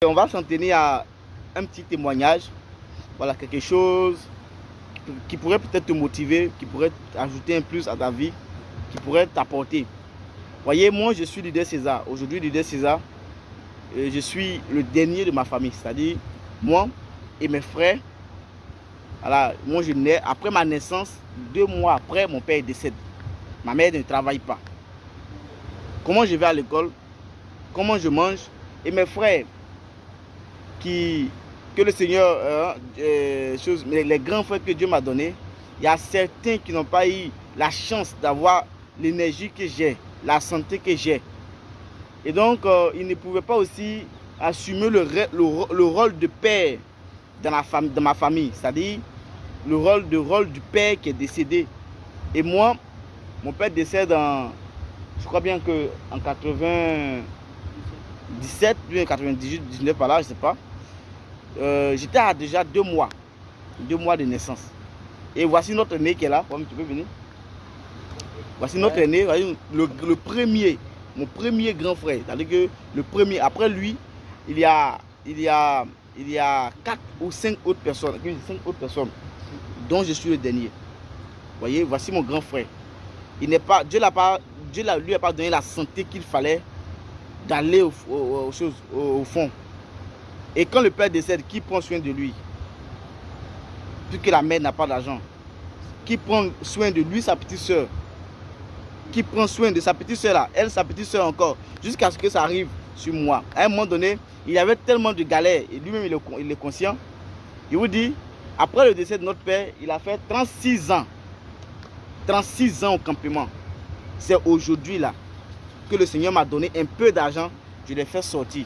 On va s'en tenir à un petit témoignage. Voilà, quelque chose qui pourrait peut-être te motiver, qui pourrait ajouter un plus à ta vie, qui pourrait t'apporter. Voyez, moi je suis leader César. Aujourd'hui, leader César, je suis le dernier de ma famille. C'est-à-dire, moi et mes frères, voilà, moi je nais, après ma naissance, 2 mois après, mon père décède. Ma mère ne travaille pas. Comment je vais à l'école? Comment je mange? Et mes frères, que le Seigneur, les grands frères que Dieu m'a donnés, il y a certains qui n'ont pas eu la chance d'avoir l'énergie que j'ai, la santé que j'ai. Et donc, ils ne pouvaient pas aussi assumer le rôle de père dans ma famille. C'est-à-dire, le rôle du père qui est décédé. Et moi, mon père décède je crois bien qu'en 97, 98, 19 par là, je ne sais pas. J'étais à déjà 2 mois de naissance. Et voici notre aîné qui est là. Tu peux venir. Voici notre aîné, le premier, mon premier grand frère. C'est-à-dire que le premier, après lui, il y a 4 ou 5 autres personnes, dont je suis le dernier. Vous voyez, voici mon grand frère. Il n'est pas, Dieu lui a pas donné la santé qu'il fallait d'aller au fond. Et quand le père décède, qui prend soin de lui? Puisque la mère n'a pas d'argent. Qui prend soin de lui, sa petite soeur? Qui prend soin de sa petite soeur là? Elle, sa petite soeur encore. Jusqu'à ce que ça arrive sur moi. À un moment donné, il y avait tellement de galères. Et lui-même, il est conscient. Il vous dit, après le décès de notre père, il a fait 36 ans. 36 ans au campement. C'est aujourd'hui là que le Seigneur m'a donné un peu d'argent. Je l'ai fait sortir.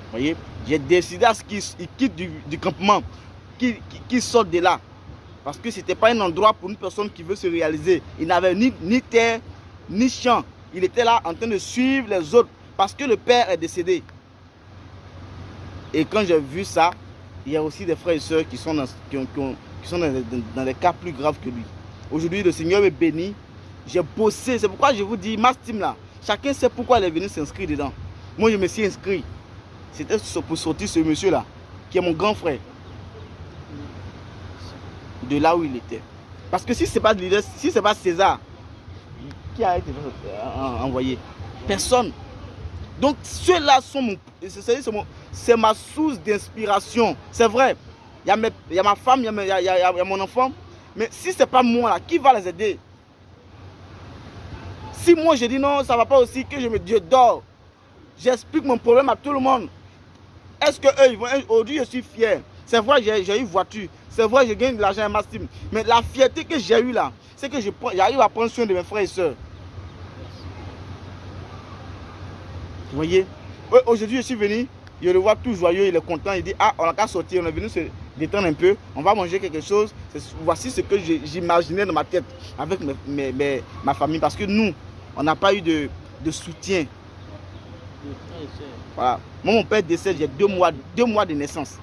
Vous voyez, j'ai décidé à ce qu'il quitte du campement, qu'il sorte de là. Parce que ce n'était pas un endroit pour une personne qui veut se réaliser. Il n'avait ni terre, ni champ. Il était là en train de suivre les autres parce que le père est décédé. Et quand j'ai vu ça, il y a aussi des frères et sœurs qui sont dans des cas plus graves que lui. Aujourd'hui, le Seigneur me bénit. J'ai bossé. C'est pourquoi je vous dis, ma team là, chacun sait pourquoi il est venu s'inscrire dedans. Moi, je me suis inscrit. C'était pour sortir ce monsieur-là, qui est mon grand frère. De là où il était. Parce que si ce n'est pas leader, si ce n'est pas César, qui a été envoyé? Personne. Donc ceux-là sont c'est ma source d'inspiration. C'est vrai. Il y a ma femme, il y a mon enfant. Mais si ce n'est pas moi là, qui va les aider? Si moi je dis non, ça ne va pas aussi, que je dors. J'explique mon problème à tout le monde. Est-ce que eux, ils vont... Aujourd'hui, je suis fier. C'est vrai, j'ai eu une voiture. C'est vrai, je gagne de l'argent à ma team. Mais la fierté que j'ai eue là, c'est que j'arrive à prendre soin de mes frères et sœurs. Vous voyez? Aujourd'hui, je suis venu, je le vois tout joyeux, il est content. Il dit, ah, on n'a qu'à sortir, on est venu se détendre un peu. On va manger quelque chose. Voici ce que j'imaginais dans ma tête avec ma famille. Parce que nous, on n'a pas eu de soutien. Voilà. Moi, mon père décède, j'ai 2 mois de naissance.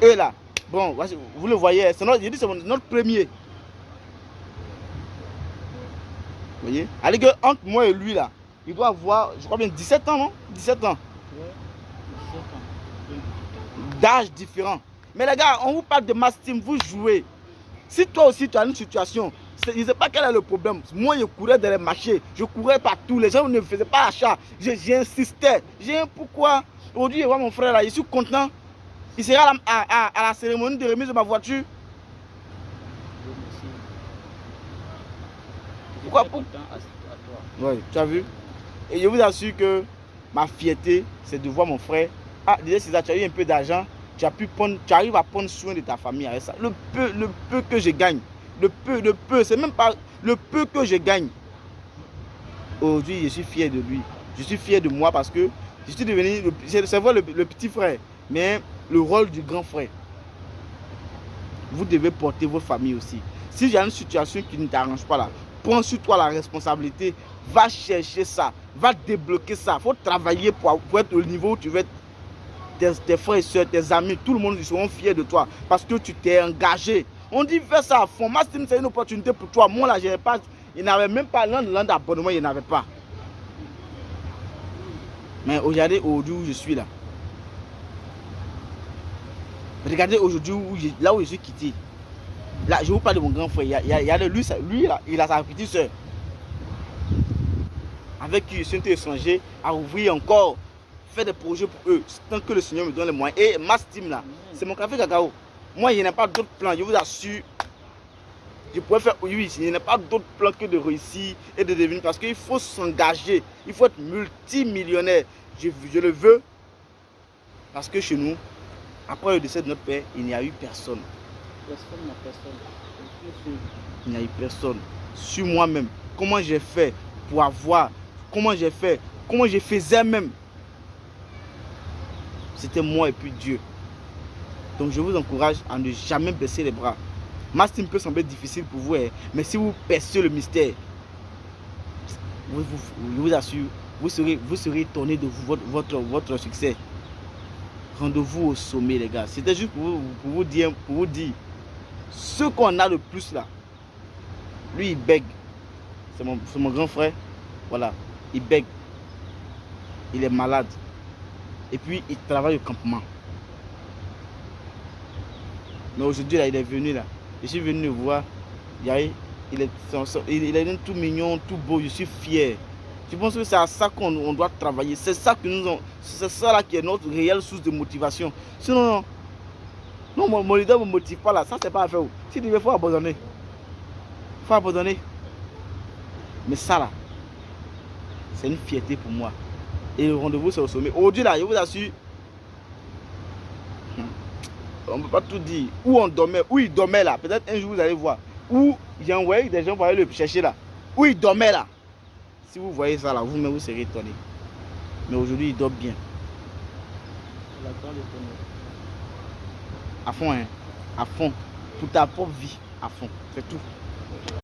Eux là, bon, vous le voyez, c'est notre premier. Vous voyez? Allez que entre moi et lui là, il doit avoir, je crois bien, 17 ans, non? 17 ans. D'âge différent. Mais les gars, on vous parle de mass team, vous jouez. Si toi aussi tu as une situation, je ne sais pas quel est le problème. Moi, je courais dans les marchés, je courais partout. Les gens ne faisaient pas achat. J'insistais. Pourquoi? Aujourd'hui, je vois mon frère là, je suis content. Il sera à la cérémonie de remise de ma voiture. Pourquoi? Oui, tu as vu? Et je vous assure que ma fierté, c'est de voir mon frère. Ah, déjà, César, tu as eu un peu d'argent. Tu arrives à prendre soin de ta famille avec ça. Le peu que je gagne. Le peu, c'est même pas le peu que je gagne. Aujourd'hui, je suis fier de lui. Je suis fier de moi parce que je suis devenu, c'est vrai, le petit frère, mais le rôle du grand frère. Vous devez porter votre famille aussi. Si il y a une situation qui ne t'arrange pas là, prends sur toi la responsabilité. Va chercher ça. Va débloquer ça. Il faut travailler pour être au niveau où tu veux être. Tes frères et soeurs, tes amis, tout le monde seront fiers de toi parce que tu t'es engagé. On dit fais ça à fond. Mastim, c'est une opportunité pour toi. Moi là, il n'avait même pas l'un d'abonnement, il n'avait pas. Mais regardez aujourd'hui où je suis là. Regardez aujourd'hui là où je suis quitté. Là, je vous parle de mon grand frère. Il y a de lui là, il a sa petite soeur. Avec qui je suis étranger à ouvrir encore, faire des projets pour eux, tant que le Seigneur me donne les moyens. Et ma team là, c'est mon café cacao. Moi, il n'y a pas d'autre plan, je vous assure. Je pourrais faire, oui, il n'y a pas d'autre plan que de réussir et de devenir. Parce qu'il faut s'engager, il faut être multimillionnaire. Je le veux. Parce que chez nous, après le décès de notre père, il n'y a eu personne. Il n'y a eu personne. Sur moi-même, comment j'ai fait pour avoir, comment je faisais même. C'était moi et puis Dieu. Donc je vous encourage à ne jamais baisser les bras. Ma stime peut sembler difficile pour vous, mais si vous percez le mystère, je vous assure, vous serez étonné de votre succès. Rendez-vous au sommet, les gars. C'était juste pour vous dire, ce qu'on a le plus là. Lui, il bègue. C'est mon grand frère. Voilà. Il bègue. Il est malade. Et puis, il travaille au campement. Mais aujourd'hui, là, il est venu là. Je suis venu le voir. Il est tout mignon, tout beau. Je suis fier. Je pense que c'est à ça qu'on doit travailler. C'est ça là qui est notre réelle source de motivation. Sinon, non, mon leader ne me motive pas là. Ça, c'est pas à faire. Si tu veux, il faut abandonner. Il faut abandonner. Mais ça là, c'est une fierté pour moi. Et le rendez-vous, c'est au sommet. Aujourd'hui là, je vous assure, on ne peut pas tout dire. Où on dormait, où il dormait là. Peut-être un jour vous allez voir. Où j'ai envoyé des gens pour aller le chercher là. Où il dormait là. Si vous voyez ça là, vous-même vous serez étonné. Mais aujourd'hui, il dort bien. À fond, hein. À fond. Pour ta propre vie. À fond. C'est tout.